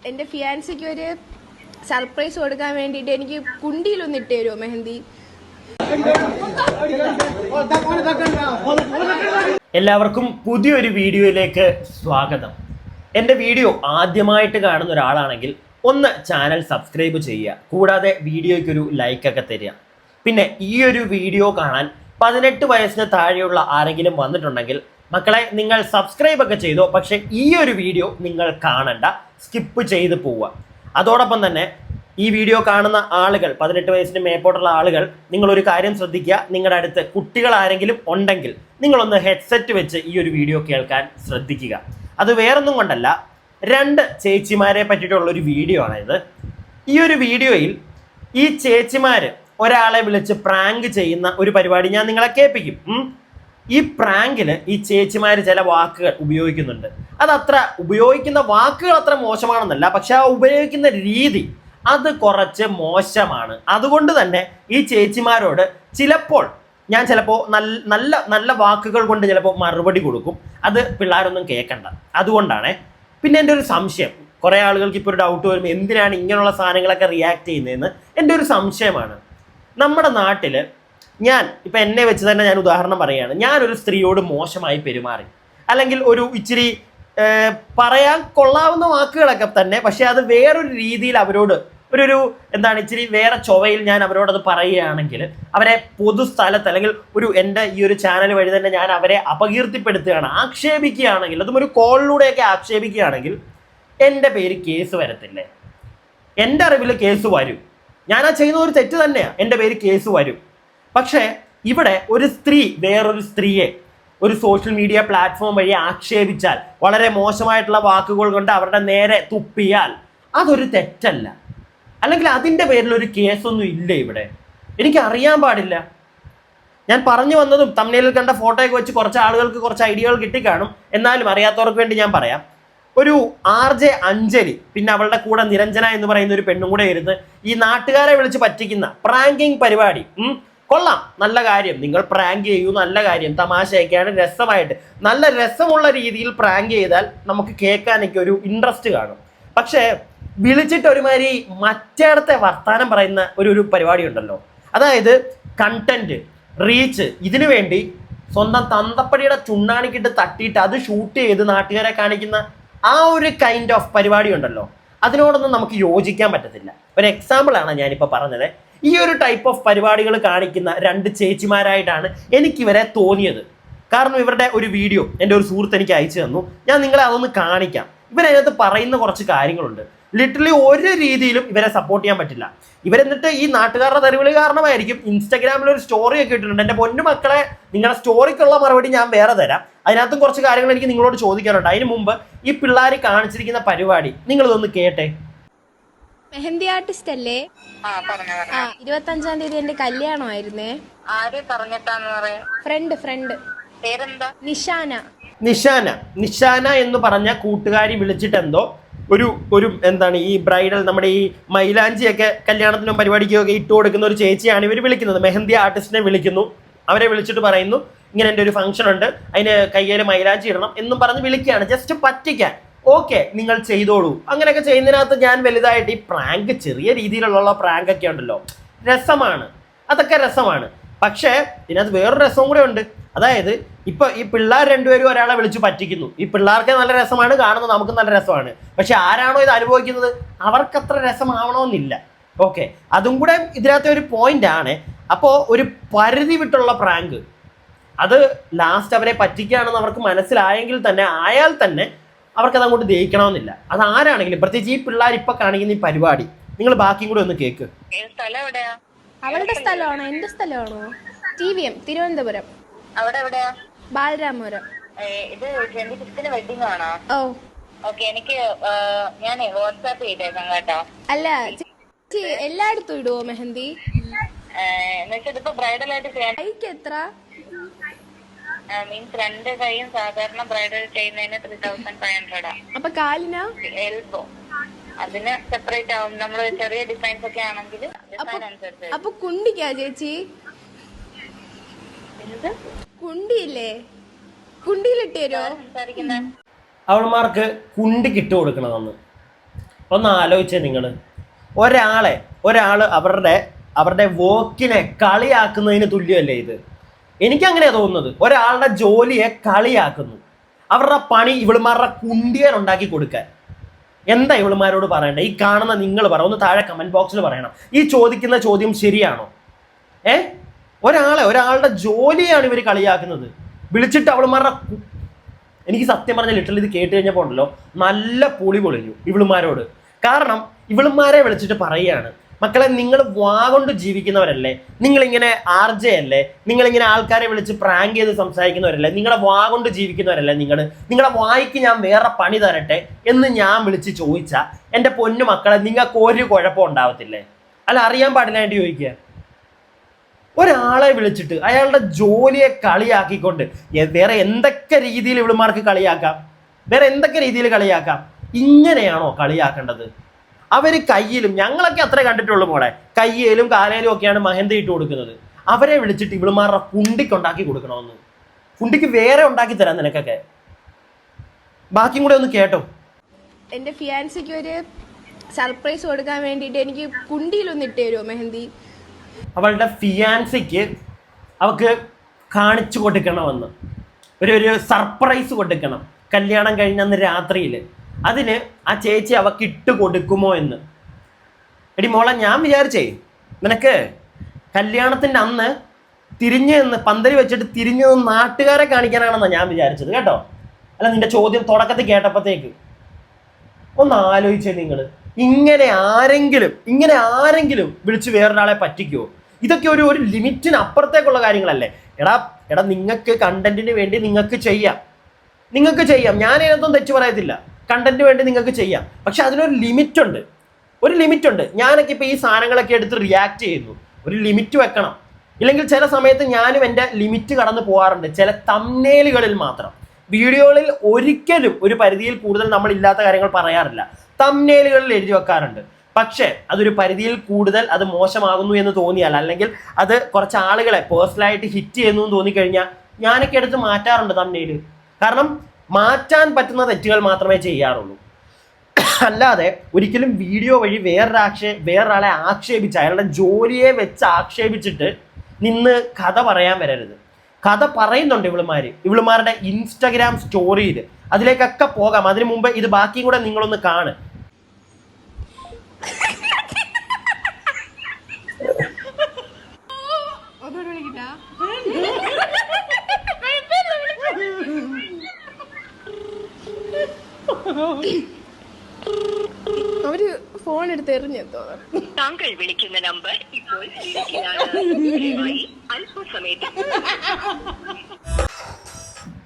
എൻ്റെ ഫിയാൻസിക്ക് ഒരു സർപ്രൈസ് കൊടുക്കാൻ വേണ്ടിയിട്ട് എനിക്ക് കുണ്ടിയിലൊന്ന് ഇട്ട് തരുമോ മെഹന്തി? എല്ലാവർക്കും പുതിയൊരു വീഡിയോയിലേക്ക് സ്വാഗതം. എൻ്റെ വീഡിയോ ആദ്യമായിട്ട് കാണുന്ന ഒരാളാണെങ്കിൽ ഒന്ന് ചാനൽ സബ്സ്ക്രൈബ് ചെയ്യുക, കൂടാതെ വീഡിയോയ്ക്കൊരു ലൈക്കൊക്കെ തരിക. പിന്നെ ഈ ഒരു വീഡിയോ കാണാൻ 18 വയസ്സിന് താഴെയുള്ള ആരെങ്കിലും വന്നിട്ടുണ്ടെങ്കിൽ മക്കളെ നിങ്ങൾ സബ്സ്ക്രൈബ് ഒക്കെ ചെയ്തോ, പക്ഷേ ഈ ഒരു വീഡിയോ നിങ്ങൾ കാണണ്ട, സ്കിപ്പ് ചെയ്ത് പോവുക. അതോടൊപ്പം തന്നെ ഈ വീഡിയോ കാണുന്ന ആളുകൾ, 18 വയസ്സിന് മേപ്പോട്ടുള്ള ആളുകൾ, നിങ്ങളൊരു കാര്യം ശ്രദ്ധിക്കുക. നിങ്ങളുടെ അടുത്ത് കുട്ടികൾ ആരെങ്കിലും ഉണ്ടെങ്കിൽ നിങ്ങളൊന്ന് ഹെഡ്സെറ്റ് വെച്ച് ഈ ഒരു വീഡിയോ കേൾക്കാൻ ശ്രദ്ധിക്കുക. അത് വേറൊന്നും കൊണ്ടല്ല, 2 ചേച്ചിമാരെ പറ്റിയിട്ടുള്ളൊരു വീഡിയോ ആണിത്. ഈ ഒരു വീഡിയോയിൽ ഈ ചേച്ചിമാർ ഒരാളെ വിളിച്ച് പ്രാങ്ക് ചെയ്യുന്ന ഒരു പരിപാടി ഞാൻ നിങ്ങളെ കേൾപ്പിക്കും. ഈ പ്രാങ്കിൽ ഈ ചേച്ചിമാർ ചില വാക്കുകൾ ഉപയോഗിക്കുന്നുണ്ട്. അതത്ര ഉപയോഗിക്കുന്ന വാക്കുകൾ അത്ര മോശമാണെന്നല്ല, പക്ഷെ ആ ഉപയോഗിക്കുന്ന രീതി അത് കുറച്ച് മോശമാണ്. അതുകൊണ്ട് തന്നെ ഈ ചേച്ചിമാരോട് ഞാൻ ചിലപ്പോൾ നല്ല വാക്കുകൾ കൊണ്ട് ചിലപ്പോൾ മറുപടി കൊടുക്കും. അത് പിള്ളേരൊന്നും കേൾക്കണ്ട. അതുകൊണ്ടാണ്. പിന്നെ എൻ്റെ ഒരു സംശയം, കുറേ ആളുകൾക്ക് ഇപ്പോൾ ഒരു ഡൗട്ട് വരും, എന്തിനാണ് ഇങ്ങനെയുള്ള സാധനങ്ങളൊക്കെ റിയാക്ട് ചെയ്യുന്നതെന്ന്. എൻ്റെ ഒരു സംശയമാണ്, നമ്മുടെ നാട്ടിൽ ഇപ്പം എന്നെ വെച്ച് തന്നെ ഞാൻ ഉദാഹരണം പറയുകയാണ്. ഞാനൊരു സ്ത്രീയോട് മോശമായി പെരുമാറി, അല്ലെങ്കിൽ ഒരു ഇച്ചിരി പറയാൻ കൊള്ളാവുന്ന വാക്കുകളൊക്കെ തന്നെ, പക്ഷെ അത് വേറൊരു രീതിയിൽ അവരോട് ഇച്ചിരി വേറെ ചൊവ്വയിൽ ഞാൻ അവരോടത് പറയുകയാണെങ്കിൽ, അവരെ പൊതുസ്ഥലത്ത് അല്ലെങ്കിൽ എൻ്റെ ഈ ഒരു ചാനൽ വഴി തന്നെ ഞാൻ അവരെ അപകീർത്തിപ്പെടുത്തുകയാണ്, ആക്ഷേപിക്കുകയാണെങ്കിൽ, അതും ഒരു കോളിലൂടെയൊക്കെ ആക്ഷേപിക്കുകയാണെങ്കിൽ എൻ്റെ പേര് കേസ് വരത്തില്ലേ? എൻ്റെ അറിവിൽ കേസ് വരും. ഞാനാ ചെയ്യുന്ന ഒരു തെറ്റ് തന്നെയാണ്, എൻ്റെ പേര് കേസ് വരും. പക്ഷേ ഇവിടെ ഒരു സ്ത്രീ വേറൊരു സ്ത്രീയെ ഒരു സോഷ്യൽ മീഡിയ പ്ലാറ്റ്ഫോം വഴി ആക്ഷേപിച്ചാൽ, വളരെ മോശമായിട്ടുള്ള വാക്കുകൾ കൊണ്ട് അവരുടെ നേരെ തുപ്പിയാൽ അതൊരു തെറ്റല്ല. അല്ലെങ്കിൽ അതിൻ്റെ പേരിൽ ഒരു കേസൊന്നും ഇല്ല ഇവിടെ. എനിക്ക് അറിയാൻ പാടില്ല. ഞാൻ പറഞ്ഞു വന്നതും തമ്മിലിൽ കണ്ട ഫോട്ടോയൊക്കെ വെച്ച് കുറച്ച് ആളുകൾക്ക് കുറച്ച് ഐഡിയകൾ കിട്ടിക്കാണും. എന്നാലും അറിയാത്തവർക്ക് വേണ്ടി ഞാൻ പറയാം. ഒരു RJ അഞ്ജലി, പിന്നെ അവളുടെ കൂടെ നിരഞ്ജന എന്ന് പറയുന്ന ഒരു പെണ്ണും കൂടെ ഇരുന്ന് ഈ നാട്ടുകാരെ വിളിച്ച് പറ്റിക്കുന്ന പ്രാങ്കിങ് പരിപാടി. കൊള്ളാം, നല്ല കാര്യം. നിങ്ങൾ പ്രാങ്ക് ചെയ്യൂ, നല്ല കാര്യം. തമാശയൊക്കെയാണ്, രസമായിട്ട് നല്ല രസമുള്ള രീതിയിൽ പ്രാങ്ക് ചെയ്താൽ നമുക്ക് കേൾക്കാനൊക്കെ ഒരു ഇൻട്രസ്റ്റ് കാണും. പക്ഷേ വിളിച്ചിട്ട് ഒരുമാതിരി മറ്റേടത്തെ വർത്താനം പറയുന്ന ഒരു പരിപാടി ഉണ്ടല്ലോ, അതായത് കണ്ടന്റ്, റീച്ച്, ഇതിനു വേണ്ടി സ്വന്തം തന്തപ്പടിയുടെ ചുണ്ണാണിക്കിട്ട് തട്ടിയിട്ട് അത് ഷൂട്ട് ചെയ്ത് നാട്ടുകാരെ കാണിക്കുന്ന ആ ഒരു കൈൻഡ് ഓഫ് പരിപാടി ഉണ്ടല്ലോ, അതിനോടൊന്നും നമുക്ക് യോജിക്കാൻ പറ്റത്തില്ല. ഒരു എക്സാമ്പിളാണ് ഞാനിപ്പോൾ പറഞ്ഞത്. ഈ ഒരു ടൈപ്പ് ഓഫ് പരിപാടികൾ കാണിക്കുന്ന 2 ചേച്ചിമാരായിട്ടാണ് എനിക്കിവരെ തോന്നിയത്. കാരണം ഇവരുടെ ഒരു വീഡിയോ എൻ്റെ ഒരു സുഹൃത്ത് എനിക്ക് അയച്ചു തന്നു. ഞാൻ നിങ്ങളെ അതൊന്ന് കാണിക്കാം. ഇവരതിനകത്ത് പറയുന്ന കുറച്ച് കാര്യങ്ങളുണ്ട്. ലിറ്ററലി ഒരു രീതിയിലും ഇവരെ സപ്പോർട്ട് ചെയ്യാൻ പറ്റില്ല. ഇവരെന്നിട്ട് ഈ നാട്ടുകാരുടെ തെരുവിളി കാരണമായിരിക്കും ഇൻസ്റ്റാഗ്രാമിൽ ഒരു സ്റ്റോറി ഒക്കെ ഇട്ടിട്ടുണ്ട്. എൻ്റെ പൊന്നു മക്കളെ, നിങ്ങളുടെ സ്റ്റോറിക്കുള്ള മറുപടി ഞാൻ വേറെ തരാം. അതിനകത്തും കുറച്ച് കാര്യങ്ങൾ എനിക്ക് നിങ്ങളോട് ചോദിക്കാനുണ്ട്. അതിന് മുമ്പ് ഈ പിള്ളേർ കാണിച്ചിരിക്കുന്ന പരിപാടി നിങ്ങളിതൊന്ന് കേട്ടെ. മെഹന്തി ആർട്ടിസ്റ്റ് അല്ലേ? 25-ാം തീയതി എന്റെ കല്യാണമായിരുന്നേ. ഫ്രണ്ട് പേരെന്താ? നിഷാന എന്ന് പറഞ്ഞ കൂട്ടുകാരി വിളിച്ചിട്ട് എന്തോ ഒരു എന്താണ് ഈ ബ്രൈഡൽ, നമ്മുടെ ഈ മൈലാഞ്ചിയൊക്കെ കല്യാണത്തിനും പരിപാടിക്കൊക്കെ ഇട്ട് കൊടുക്കുന്ന ഒരു ചേച്ചിയാണ് ഇവർ വിളിക്കുന്നത്. മെഹന്തി ആർട്ടിസ്റ്റിനെ വിളിക്കുന്നു. അവരെ വിളിച്ചിട്ട് പറയുന്നു, ഇങ്ങനെ എൻ്റെ ഒരു ഫംഗ്ഷൻ ഉണ്ട്, അതിന് കയ്യിൽ മൈലാഞ്ചി ഇടണം എന്നും പറഞ്ഞ് വിളിക്കുകയാണ്, ജസ്റ്റ് പറ്റിക്കാൻ. ഓക്കെ, നിങ്ങൾ ചെയ്തോളൂ. അങ്ങനെയൊക്കെ ചെയ്യുന്നതിനകത്ത് ഞാൻ വലുതായിട്ട് ഈ പ്രാങ്ക്, ചെറിയ രീതിയിലുള്ള പ്രാങ്ക് ഒക്കെ ഉണ്ടല്ലോ, രസമാണ്, അതൊക്കെ രസമാണ്. പക്ഷേ ഇതിനകത്ത് വേറൊരു രസവും കൂടെ ഉണ്ട്. അതായത് ഇപ്പൊ ഈ പിള്ളേർ 2 പേരും ഒരാളെ വിളിച്ച് പറ്റിക്കുന്നു. ഈ പിള്ളേർക്ക് നല്ല രസമാണ് കാണുന്നത്, നമുക്ക് നല്ല രസമാണ്. പക്ഷെ ആരാണോ ഇത് അനുഭവിക്കുന്നത് അവർക്കത്ര രസമാവണമെന്നില്ല. ഓക്കെ, അതും കൂടെ ഇതിനകത്തെ ഒരു പോയിന്റ് ആണ്. അപ്പോൾ ഒരു പരിധി വിട്ടുള്ള പ്രാങ്ക്, അത് ലാസ്റ്റ് അവരെ പറ്റിക്കുകയാണെന്ന് അവർക്ക് മനസ്സിലായെങ്കിൽ തന്നെ, ആയാൽ തന്നെ അവർക്കത് അങ്ങോട്ട് ദഹിക്കണമെന്നില്ല. അത് ആരാണെങ്കിലും, പ്രത്യേകിച്ച് ഈ പിള്ളേർ ഇപ്പൊ കാണിക്കുന്ന ഈ പരിപാടി, നിങ്ങൾ ബാക്കിയും കൂടെ ഒന്ന് കേക്ക്. അവളുടെ സ്ഥലമാണോ എന്റെ സ്ഥലമാണോ? TVM തിരുവനന്തപുരം. അവിടെ എവിടെയാ? ബാലരാമപുരം. ഇത് 25th വെഡിങ് ആണോ? ഓ ഓക്കെ, എനിക്ക് ഞാൻ വാട്സാപ്പ് ചെയ്തേക്കാം കേട്ടോ. അല്ല ചേച്ചി, എല്ലായിടത്തും ഇടുവോ മെഹന്തി? ഇതിപ്പോ ബ്രൈഡൽ ആയിട്ട് കൈക്ക് എത്ര? മീൻസ് 2 കൈയും സാധാരണ ബ്രൈഡൽ ചെയ്യുന്നതിന് 3500. അപ്പൊ കാലിനാ? എൽബോ അതിന് സെപ്പറേറ്റ് ആവും. നമ്മള് ചെറിയ ഡിസൈൻസ് ഒക്കെ ആണെങ്കിൽ അപ്പൊ കുണ്ടിക്കാ ചേച്ചി? കുണ്ടിയില്ലേ? കുണ്ടിയിലിട്ട് തരുമോ? അവൾമാർക്ക് കുണ്ടി കിട്ടു കൊടുക്കണമെന്ന് ഒന്ന് ആലോചിച്ചേ നിങ്ങൾ. ഒരാൾ അവരുടെ വർക്കിനെ കളിയാക്കുന്നതിന് തുല്യമല്ലേ ഇത്? എനിക്കങ്ങനെയാണ് തോന്നുന്നത്. ഒരാളുടെ ജോലിയെ കളിയാക്കുന്നു, അവരുടെ പണി ഇവളുമാരുടെ കുണ്ടിയൻ ഉണ്ടാക്കി കൊടുക്കാൻ. എന്താ ഇവളുമാരോട് പറയണ്ടേ? ഈ കാണുന്ന നിങ്ങൾ പറ, ഒന്ന് താഴെ കമന്റ് ബോക്സിൽ പറയണം. ഈ ചോദിക്കുന്ന ചോദ്യം ശരിയാണോ? ഒരാളുടെ ജോലിയാണ് ഇവർ കളിയാക്കുന്നത്. വിളിച്ചിട്ട് അവളുമാരുടെ എനിക്ക് സത്യം പറഞ്ഞ ലിറ്ററലി ഇത് കേട്ട് കഴിഞ്ഞപ്പോൾ ഉണ്ടല്ലോ നല്ല പൊളി പൊളിഞ്ഞു ഇവളുമാരോട്. കാരണം ഇവളുമാരെ വിളിച്ചിട്ട് പറയുകയാണ്, മക്കളെ നിങ്ങൾ വാ കൊണ്ട് ജീവിക്കുന്നവരല്ലേ, നിങ്ങളിങ്ങനെ RJ അല്ലേ, നിങ്ങളിങ്ങനെ ആൾക്കാരെ വിളിച്ച് പ്രാങ്ക് ചെയ്ത് സംസാരിക്കുന്നവരല്ലേ, നിങ്ങളെ വാ കൊണ്ട് ജീവിക്കുന്നവരല്ലേ, നിങ്ങളെ വായിക്ക് ഞാൻ വേറെ പണി തരട്ടെ എന്ന് ഞാൻ വിളിച്ച് ചോദിച്ചാൽ എൻ്റെ പൊന്നു മക്കളെ നിങ്ങൾക്ക് ഒരു കുഴപ്പം ഉണ്ടാവത്തില്ലേ? അല്ല, അറിയാൻ പാടില്ലാണ്ട് ചോദിക്കുക. ഒരാളെ വിളിച്ചിട്ട് അയാളുടെ ജോലിയെ കളിയാക്കിക്കൊണ്ട് വേറെ എന്തൊക്കെ രീതിയിൽ ഇവളുമാർക്ക് കളിയാക്കാം, വേറെ എന്തൊക്കെ രീതിയിൽ കളിയാക്കാം. ഇങ്ങനെയാണോ കളിയാക്കേണ്ടത്? അവർ കയ്യിലും, ഞങ്ങളൊക്കെ അത്രേ കണ്ടിട്ടുള്ളൂ മോളെ, കയ്യിലും കാലയിലും ഒക്കെയാണ് മെഹന്തി ഇട്ട് കൊടുക്കുന്നത്. അവരെ വിളിച്ചിട്ട് ഇവളുമാരുടെ കുണ്ടിക്ക് ഉണ്ടാക്കി കൊടുക്കണമെന്ന്. കുണ്ടിക്ക് വേറെ ഉണ്ടാക്കി തരാം നിനക്കൊക്കെ. ബാക്കിയും കൂടെ ഒന്ന് കേട്ടോ. എൻ്റെ ഫിയാൻസിക്ക് ഒരു സർപ്രൈസ് കൊടുക്കാൻ വേണ്ടിയിട്ട് എനിക്ക് കുണ്ടിയിലൊന്ന് ഇട്ട് തരുമോ മെഹന്തി? അവളുടെ ഫിയാൻസിക്ക് അവൾക്ക് കാണിച്ചു കൊടുക്കണമെന്ന് ഒരു സർപ്രൈസ് കൊടുക്കണം കല്യാണം കഴിഞ്ഞന്ന് രാത്രിയിൽ. അതിന് ആ ചേച്ചി അവൾക്ക് ഇട്ട് കൊടുക്കുമോ എന്ന്. എടി മോളെ, ഞാൻ വിചാരിച്ചേ നിനക്ക് കല്യാണത്തിൻ്റെ അന്ന് തിരിഞ്ഞ് നിന്ന് പന്തല് വെച്ചിട്ട് തിരിഞ്ഞു നിന്ന് നാട്ടുകാരെ കാണിക്കാനാണെന്നാണ് ഞാൻ വിചാരിച്ചത് കേട്ടോ. അല്ല, നിന്റെ ചോദ്യം തുടക്കത്തിൽ കേട്ടപ്പോഴത്തേക്ക് ഒന്ന് ആലോചിച്ചേ നിങ്ങൾ. ഇങ്ങനെ ആരെങ്കിലും വിളിച്ച് വേറൊരാളെ പറ്റിക്കുമോ? ഇതൊക്കെ ഒരു ലിമിറ്റിന് അപ്പുറത്തേക്കുള്ള കാര്യങ്ങളല്ലേ? എടാ നിങ്ങൾക്ക് കണ്ടന്റിന് വേണ്ടി നിങ്ങൾക്ക് ചെയ്യാം. ഞാൻ അതിനകത്തൊന്നും തെറ്റ് പറയത്തില്ല. കണ്ടന്റിന് വേണ്ടി നിങ്ങൾക്ക് ചെയ്യാം. പക്ഷെ അതിനൊരു ലിമിറ്റ് ഉണ്ട്. ഞാനൊക്കെ ഇപ്പോൾ ഈ സാധനങ്ങളൊക്കെ എടുത്ത് റിയാക്ട് ചെയ്യുന്നു. ഒരു ലിമിറ്റ് വെക്കണം. ഇല്ലെങ്കിൽ ചില സമയത്ത് ഞാനും എൻ്റെ ലിമിറ്റ് കടന്നു പോകാറുണ്ട്. ചില തംബ്നെയിലുകളിൽ മാത്രം. വീഡിയോകളിൽ ഒരിക്കലും ഒരു പരിധിയിൽ കൂടുതൽ നമ്മൾ ഇല്ലാത്ത കാര്യങ്ങൾ പറയാറില്ല. തംബ്നെയിലുകളിൽ എഴുതി വെക്കാറുണ്ട്. പക്ഷേ അതൊരു പരിധിയിൽ കൂടുതൽ അത് മോശമാകുന്നു എന്ന് തോന്നിയാൽ, അല്ലെങ്കിൽ അത് കുറച്ച് ആളുകളെ പേഴ്സണലായിട്ട് ഹിറ്റ് ചെയ്യുന്നു എന്ന് തോന്നിക്കഴിഞ്ഞാൽ ഞാനൊക്കെ എടുത്ത് മാറ്റാറുണ്ട് തംബ്നെയിൽ. കാരണം മാറ്റാൻ പറ്റുന്ന തെറ്റുകൾ മാത്രമേ ചെയ്യാറുള്ളൂ. അല്ലാതെ ഒരിക്കലും വീഡിയോ വഴി വേറൊരാളെ ആക്ഷേപിച്ച് അയാളുടെ ജോലിയെ വെച്ച് ആക്ഷേപിച്ചിട്ട് നിന്ന് കഥ പറയാൻ വരരുത്. കഥ പറയുന്നുണ്ട് ഇവളുമാരുടെ ഇൻസ്റ്റഗ്രാം സ്റ്റോറിയിൽ. അതിലേക്കൊക്കെ പോകാം. അതിനു മുമ്പ് ഇത് ബാക്കിയും കൂടെ നിങ്ങളൊന്ന് കാണ്. അവര് ഫോൺ എടുത്ത് എറിഞ്ഞെത്തോ? താങ്കൾ വിളിക്കുന്ന നമ്പർ ഇപ്പോൾ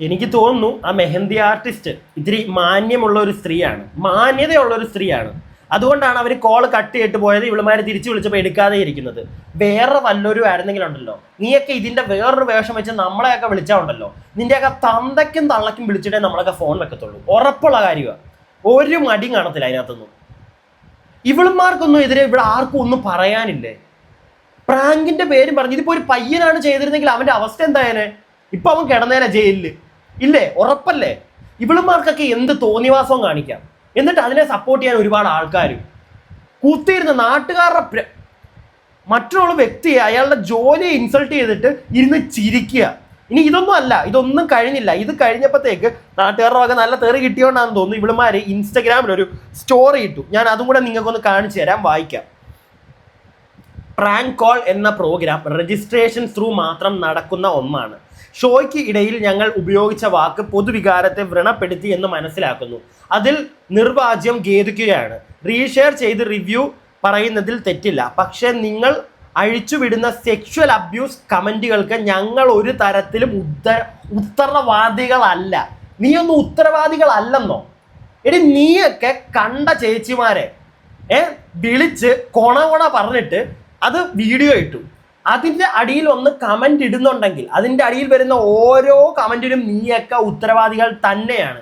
എനിക്ക് തോന്നുന്നു ആ മെഹന്തി ആർട്ടിസ്റ്റ് ഇത്തിരി മാന്യതയുള്ള ഒരു സ്ത്രീയാണ്. അതുകൊണ്ടാണ് അവർ കോൾ കട്ട് ചെയ്തിട്ട് പോയത്. ഇവളുമാരെ തിരിച്ചു വിളിച്ചപ്പോൾ എടുക്കാതെ ഇരിക്കുന്നത്. വേറെ വല്ലൊരു ആയിരുന്നെങ്കിലും ഉണ്ടല്ലോ, നീയൊക്കെ ഇതിന്റെ വേറൊരു വേഷം വെച്ച് നമ്മളെയൊക്കെ വിളിച്ചാൽ ഉണ്ടല്ലോ, നിന്റെയൊക്കെ തന്തയ്ക്കും തള്ളയ്ക്കും വിളിച്ചിട്ടേ നമ്മളൊക്കെ ഫോൺ വെക്കത്തുള്ളൂ. ഉറപ്പുള്ള കാര്യമാണ്. ഒരു മടിയും കാണത്തില്ല അതിനകത്തൊന്നും. ഇവളുമാർക്കൊന്നും എതിരെ ഇവിടെ ആർക്കും ഒന്നും പറയാനില്ലേ? പ്രാങ്കിന്റെ പേരും പറഞ്ഞു. ഇതിപ്പോ ഒരു പയ്യനാണ് ചെയ്തിരുന്നെങ്കിൽ അവന്റെ അവസ്ഥ എന്തായാലേ? ഇപ്പൊ അവൻ കിടന്നേനെ ജയിലില് ഇല്ലേ? ഉറപ്പല്ലേ? ഇവളുമാർക്കൊക്കെ എന്ത് തോന്നിവാസവും കാണിക്കാം. എന്നിട്ട് അതിനെ സപ്പോർട്ട് ചെയ്യാൻ ഒരുപാട് ആൾക്കാർ കുത്തിയിരുന്ന നാട്ടുകാരുടെ മറ്റുള്ള വ്യക്തിയെ അയാളുടെ ജോലിയെ ഇൻസൾട്ട് ചെയ്തിട്ട് ഇരുന്ന് ചിരിക്കുക. ഇനി ഇതൊന്നും കഴിഞ്ഞില്ല. ഇത് കഴിഞ്ഞപ്പോഴത്തേക്ക് നാട്ടുകാരുടെ വക നല്ല തെറി കിട്ടിയോണ്ടാണെന്ന് തോന്നുന്നു ഇവളുമാര് ഇൻസ്റ്റഗ്രാമിൽ ഒരു സ്റ്റോറി ഇട്ടു. ഞാൻ അതും കൂടെ നിങ്ങൾക്കൊന്ന് കാണിച്ചു തരാം, വായിക്കാം. പ്രാങ്ക് കോൾ എന്ന പ്രോഗ്രാം രജിസ്ട്രേഷൻ ത്രൂ മാത്രം നടക്കുന്ന ഒന്നാണ്. ഷോയ്ക്ക് ഇടയിൽ ഞങ്ങൾ ഉപയോഗിച്ച വാക്ക് പൊതുവികാരത്തെ വ്രണപ്പെടുത്തി എന്ന് മനസ്സിലാക്കുന്നു. അതിൽ നിർവാജ്യം ഖേദിക്കുകയാണ്. റീഷെയർ ചെയ്ത് റിവ്യൂ പറയുന്നതിൽ തെറ്റില്ല. പക്ഷെ നിങ്ങൾ അഴിച്ചുവിടുന്ന സെക്ഷൽ അബ്യൂസ് കമന്റുകൾക്ക് ഞങ്ങൾ ഒരു തരത്തിലും ഉത്തരവാദികളല്ല. നീയൊന്നും ഉത്തരവാദികളല്ലെന്നോ? എടി, നീയൊക്കെ കണ്ട ചേച്ചിമാരെ വിളിച്ച് കൊണ പറഞ്ഞിട്ട് അത് വീഡിയോ ഇട്ടു. അതിൻ്റെ അടിയിൽ ഒന്ന് കമന്റ് ഇടുന്നുണ്ടെങ്കിൽ അതിൻ്റെ അടിയിൽ വരുന്ന ഓരോ കമന്റിനും നീയൊക്കെ ഉത്തരവാദികൾ തന്നെയാണ്.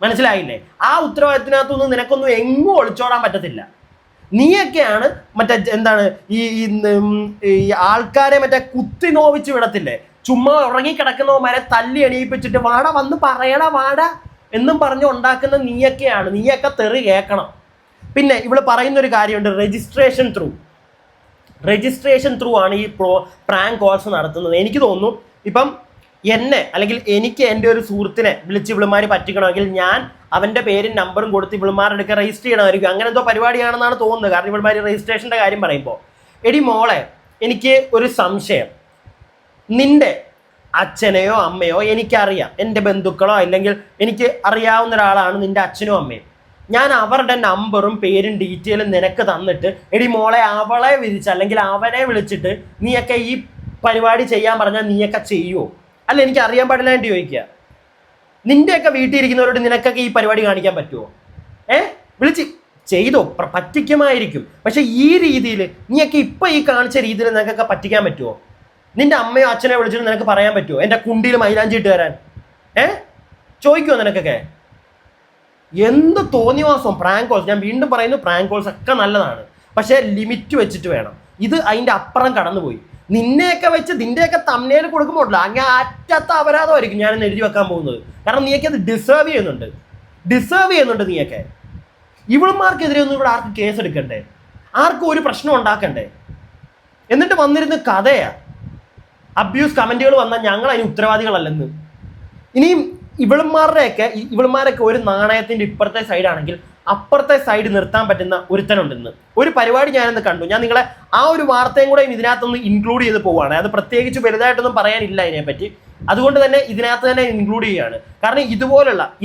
മനസ്സിലായില്ലേ? ആ ഉത്തരവാദിത്തത്തിനകത്തൊന്നും നിനക്കൊന്നും എങ്ങും ഒളിച്ചോടാൻ പറ്റത്തില്ല. നീയൊക്കെയാണ് മറ്റേ ഈ ആൾക്കാരെ കുത്തി നോവിച്ച് വിടത്തില്ലേ? ചുമ്മാ ഉറങ്ങിക്കിടക്കുന്നവന്മാരെ തല്ലി എണീപ്പിച്ചിട്ട് വാട എന്ന് പറഞ്ഞു ഉണ്ടാക്കുന്ന നീയൊക്കെ തെറി കേൾക്കണം. പിന്നെ ഇവിടെ പറയുന്ന ഒരു കാര്യമുണ്ട്, രജിസ്ട്രേഷൻ ത്രൂ ആണ് ഈ പ്രാങ്ക് കോൾസ് നടത്തുന്നത്. എനിക്ക് തോന്നുന്നു ഇപ്പം എന്നെ അല്ലെങ്കിൽ എനിക്ക് എൻ്റെ ഒരു സുഹൃത്തിനെ വിളിച്ച് ഇവളുമാർ പറ്റിക്കണമെങ്കിൽ ഞാൻ അവൻ്റെ പേരും നമ്പറും കൊടുത്ത് ഇവളുമാരുടെ രജിസ്റ്റർ ചെയ്യണമായിരിക്കും. അങ്ങനെ എന്തോ പരിപാടിയാണെന്നാണ് തോന്നുന്നത്. കാരണം ഇവളുമാർ രജിസ്ട്രേഷൻ്റെ കാര്യം പറയുമ്പോൾ, എടി മോളെ എനിക്ക് ഒരു സംശയം, നിൻ്റെ അച്ഛനെയോ അമ്മയോ എനിക്കറിയാം, എൻ്റെ ബന്ധുക്കളോ അല്ലെങ്കിൽ എനിക്ക് അറിയാവുന്ന ഒരാളാണ് നിൻ്റെ അച്ഛനോ അമ്മയും. ഞാൻ അവരുടെ നമ്പറും പേരും ഡീറ്റെയിലും നിനക്ക് തന്നിട്ട് എടി മോളെ അവളെ വിളിച്ച് അല്ലെങ്കിൽ അവനെ വിളിച്ചിട്ട് നീയൊക്കെ ഈ പരിപാടി ചെയ്യാൻ പറഞ്ഞാൽ നീയൊക്കെ ചെയ്യുമോ? അല്ല, എനിക്ക് അറിയാൻ പാടില്ലാണ്ട് ചോദിക്കുക. നിൻ്റെയൊക്കെ വീട്ടിൽ ഇരിക്കുന്നവരോട് നിനക്കൊക്കെ ഈ പരിപാടി കാണിക്കാൻ പറ്റുമോ? വിളിച്ച് ചെയ്തോ, പറ്റിക്കുമായിരിക്കും. പക്ഷെ ഈ രീതിയിൽ നീയൊക്കെ ഇപ്പം ഈ കാണിച്ച രീതിയിൽ നിനക്കൊക്കെ പറ്റിക്കാൻ പറ്റുമോ? നിന്റെ അമ്മയോ അച്ഛനെ വിളിച്ചിട്ട് നിനക്ക് പറയാൻ പറ്റുമോ എൻ്റെ കുണ്ടിയിൽ മൈലാഞ്ചി ഇട്ട് തരാൻ? ചോദിക്കുമോ നിനക്കൊക്കെ? എന്ത് തോന്നിവാസം പ്രാങ്ക് കോൾസ്. ഞാൻ വീണ്ടും പറയുന്നു, പ്രാങ്ക് കോൾസ് ഒക്കെ നല്ലതാണ്, പക്ഷേ ലിമിറ്റ് വെച്ചിട്ട് വേണം. ഇത് അതിൻ്റെ അപ്പുറം കടന്നുപോയി. നിന്നെയൊക്കെ വെച്ച് നിന്റെയൊക്കെ തമ്മിൽ കൊടുക്കുമ്പോഴല്ല അങ്ങനെ അറ്റത്ത അപരാധമായിരിക്കും ഞാനിന്ന് എഴുതി വെക്കാൻ പോകുന്നത്. കാരണം നീയൊക്കെ അത് ഡിസേർവ് ചെയ്യുന്നുണ്ട് നീയൊക്കെ. ഇവളുമാർക്കെതിരെ ഒന്നും ഇവിടെ ആർക്ക് കേസ് എടുക്കണ്ടേ? ആർക്കും ഒരു പ്രശ്നം ഉണ്ടാക്കണ്ടേ? എന്നിട്ട് വന്നിരുന്ന് കഥയാ അബ്യൂസ് കമന്റുകൾ വന്നാൽ ഞങ്ങൾ അതിന് ഉത്തരവാദികളല്ലെന്ന്. ഇനിയും ഇവളുമാരൊക്കെ ഒരു നാണയത്തിന്റെ ഇപ്പുറത്തെ സൈഡാണെങ്കിൽ അപ്പുറത്തെ സൈഡ് നിർത്താൻ പറ്റുന്ന ഒരുത്തനുണ്ടെന്ന് ഒരു പരിപാടി ഞാനെന്ന് കണ്ടു. ഞാൻ നിങ്ങളെ ആ ഒരു വാർത്തയും കൂടെ ഇതിനകത്തൊന്ന് ഇൻക്ലൂഡ് ചെയ്ത് പോവുകയാണ്. അത് പ്രത്യേകിച്ച് വലുതായിട്ടൊന്നും പറയാനില്ല ഇതിനെപ്പറ്റി, അതുകൊണ്ട് തന്നെ ഇതിനകത്ത് തന്നെ ഇൻക്ലൂഡ് ചെയ്യുകയാണ്. കാരണം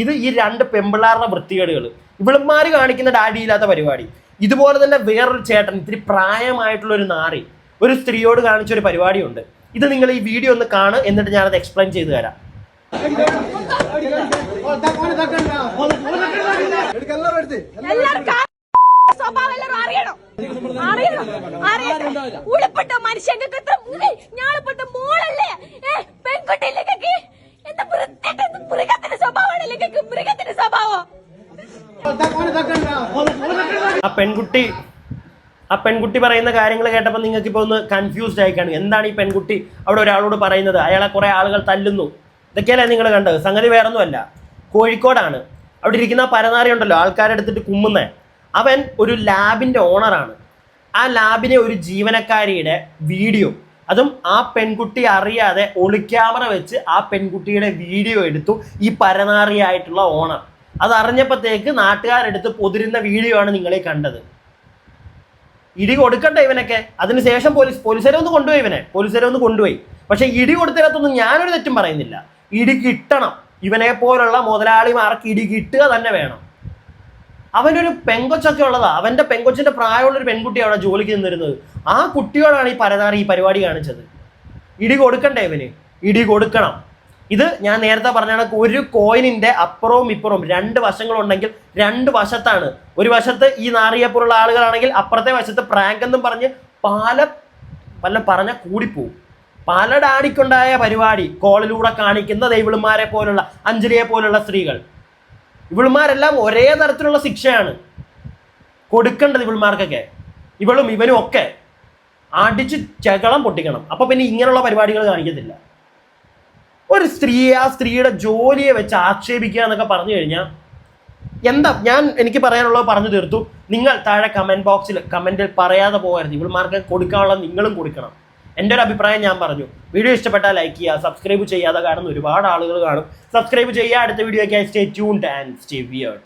ഇത് ഈ രണ്ട് പെമ്പിള്ളാരുടെ വൃത്തികേടുകൾ, ഇവളുമാർ കാണിക്കുന്ന ഡാഡിയില്ലാത്ത പരിപാടി, ഇതുപോലെ തന്നെ വേറൊരു ചേട്ടൻ ഇത്തിരി പ്രായമായിട്ടുള്ള ഒരു നാറി ഒരു സ്ത്രീയോട് കാണിച്ചൊരു പരിപാടിയുണ്ട്. ഇത് നിങ്ങൾ ഈ വീഡിയോ ഒന്ന് കാണുക, എന്നിട്ട് ഞാനത് എക്സ്പ്ലെയിൻ ചെയ്തു തരാം. ഉളപ്പെട്ട മനുഷ്യന്റെ ഞാളപ്പെട്ട മോളല്ലേ പെൺകുട്ടിയിലേക്ക് എന്താ മൃഗത്തിന്റെ സ്വഭാവമാണ്, മൃഗത്തിന്റെ സ്വഭാവം. ആ പെൺകുട്ടി പറയുന്ന കാര്യങ്ങൾ കേട്ടപ്പോൾ നിങ്ങൾക്ക് ഇപ്പോൾ ഒന്ന് കൺഫ്യൂസ്ഡ് ആയിക്കാണ്. എന്താണ് ഈ പെൺകുട്ടി അവിടെ ഒരാളോട് പറയുന്നത്? അയാളെ കുറേ ആളുകൾ തല്ലുന്നു, ഇതൊക്കെയല്ലേ നിങ്ങൾ കണ്ടത്? സംഗതി വേറൊന്നുമല്ല, കോഴിക്കോടാണ്. അവിടെ ഇരിക്കുന്ന പരനാറി ഉണ്ടല്ലോ, ആൾക്കാരെടുത്തിട്ട് കുമ്മുന്നേ, അവൻ ഒരു ലാബിൻ്റെ ഓണറാണ്. ആ ലാബിലെ ഒരു ജീവനക്കാരിയുടെ വീഡിയോ, അതും ആ പെൺകുട്ടി അറിയാതെ ഒളിക്യാമറ വെച്ച് ആ പെൺകുട്ടിയുടെ വീഡിയോ എടുത്തു ഈ പരനാറിയായിട്ടുള്ള ഓണർ. അത് അറിഞ്ഞപ്പോഴത്തേക്ക് നാട്ടുകാരെടുത്ത് പൊതിരുന്ന വീഡിയോ ആണ് നിങ്ങളെ കണ്ടത്. ഇടി കൊടുക്കണ്ടേ ഇവനൊക്കെ? അതിനുശേഷം പോലീസുകാരെ ഒന്ന് കൊണ്ടുപോയി. പക്ഷെ ഇടി കൊടുത്തതിനകത്തൊന്നും ഞാനൊരു തെറ്റും പറയുന്നില്ല. ഇടി കിട്ടണം, ഇവനെ പോലുള്ള മുതലാളിമാർക്ക് ഇടി കിട്ടുക തന്നെ വേണം. അവനൊരു പെങ്കൊച്ചൊക്കെ ഉള്ളതാ, അവൻ്റെ പെങ്കൊച്ചിൻ്റെ പ്രായമുള്ളൊരു പെൺകുട്ടി അവിടെ ജോലിക്ക് നിന്നിരുന്നത്. ആ കുട്ടിയോടാണ് ഈ പരനാറി ഈ പരിപാടി കാണിച്ചത്. ഇടി കൊടുക്കണ്ടേ ഇവന്? ഇടി കൊടുക്കണം. ഇത് ഞാൻ നേരത്തെ പറഞ്ഞാണ്, ഒരു കോയിനിൻ്റെ അപ്പുറവും ഇപ്പുറവും രണ്ട് വശങ്ങളുണ്ടെങ്കിൽ രണ്ട് വശത്താണ്. ഒരു വശത്ത് ഈ നാറിയപ്പുറമുള്ള ആളുകളാണെങ്കിൽ അപ്പുറത്തെ വശത്ത് പ്രാങ്ക് എന്നും പറഞ്ഞ് പറഞ്ഞ കൂടിപ്പോവും. പല ഡാഡിക്കുണ്ടായ പരിപാടി കോളിലൂടെ കാണിക്കുന്ന ഇവളുമാരെ പോലുള്ള അഞ്ജലിയെ പോലുള്ള സ്ത്രീകൾ, ഇവളുമാരെല്ലാം ഒരേ തരത്തിലുള്ള ശിക്ഷയാണ് കൊടുക്കേണ്ടത് ഇവളുമാർക്കൊക്കെ. ഇവനും ഒക്കെ അടിച്ച് ചകളം പൊട്ടിക്കണം. അപ്പോൾ പിന്നെ ഇങ്ങനെയുള്ള പരിപാടികൾ കാണിക്കത്തില്ല. ഒരു ആ സ്ത്രീയുടെ ജോലിയെ വെച്ച് ആക്ഷേപിക്കുക എന്നൊക്കെ പറഞ്ഞു കഴിഞ്ഞാൽ എനിക്ക് പറയാനുള്ളത് പറഞ്ഞു തീർത്തു. നിങ്ങൾ താഴെ കമൻറ്റിൽ പറയാതെ പോകരുത്. ഇവളുമാർക്ക് കൊടുക്കാനുള്ളത് നിങ്ങളും കൊടുക്കണം. എൻ്റെ ഒരു അഭിപ്രായം ഞാൻ പറഞ്ഞു. വീഡിയോ ഇഷ്ടപ്പെട്ടാൽ ലൈക്ക് ചെയ്യുക, സബ്സ്ക്രൈബ് ചെയ്യാതെ കാണുന്ന ഒരുപാട് ആളുകൾ കാണും. സബ്സ്ക്രൈബ് ചെയ്യുക. അടുത്ത വീഡിയോയ്ക്കായി stay tuned and stay weird.